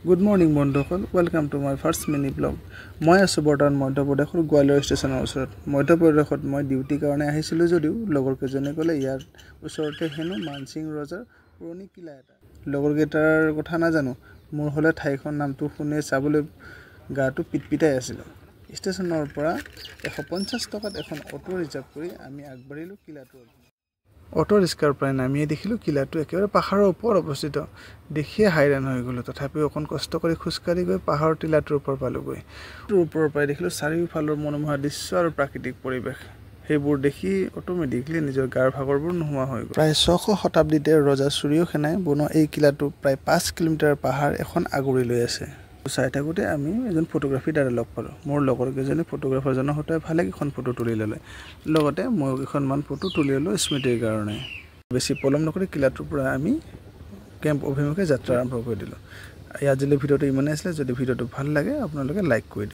Good morning বন্ধুসকল welcome to my first mini blog মই আছো বৰ্তমান মধ্যপ্ৰদেশৰ গোৱালিয়ৰ ষ্টেচনৰ ওচৰত মধ্যপ্ৰদেশত মই ডিউটি কাৰণে আহিছিলো যদিও লগৰ কেজনে ক'লে ইয়াৰ ওচৰতে হেনো মানসিং ৰজাৰ পুৰণি কিলা এটা লগৰ কেইটাৰ কথা নাজানো মোৰ হলে ঠাইখন নামটো শুনে চাবলৈ গাটো পিটপিটাই আছিল ষ্টেচনৰ পৰা 150 টকাত এখন অটো ৰিজাৰ্ভ কৰি আমি আগবাঢ়িলো কিলাটোৰ অটো ৰিস্কাৰ পৰা নামিয়ে দেখিলো কিলাটো একেবাৰে পাহাৰৰ ওপৰত অৱস্থিত দেখিয়ে হাইৰাণ হৈ গলো তথাপিও অকন কষ্ট কৰি খুচকাৰি গৈ পাহাৰৰ টিলাটোৰ ওপৰ পালোগৈ ওপৰৰ পৰা দেখিলো চাৰিওফালৰ মনোমোহা দৃশ্য আৰু প্ৰাকৃতিক পৰিৱেশ সেইবোৰ দেখি অটোমেটিকলি নিজৰ গাৰ ভাগৰবোৰ নোহোৱা হৈ গ'ল প্ৰায় 600 শতাব্দীতে ৰজা সূৰ্যসেনাই বনোৱা এই কিলাটো প্ৰায় 5 কিলোমিটাৰ পাহাৰ এখন আগুৰি লৈ আছে চাই থাকোতে আমি এজন ফটোগ্ৰাফাৰ লগ পালো মোৰ লগৰ কেজনে ফটোগ্ৰাফাৰজনৰ সৈতে ভালে এখন ফটো তুলি ললে লগতে মই এখনমান ফটো তুলি ললো স্মৃতিৰ কাৰণে বেছি পলম নকৰি কিলাটোৰ পৰা আমি কেম্প অভিমুখে যাত্ৰা আৰম্ভ কৰি দিলো আজিলৈ ভিডিওটো ইমানেই আছিল যদি ভিডিওটো ভাল লাগে আপোনালোকে লাইক কৰি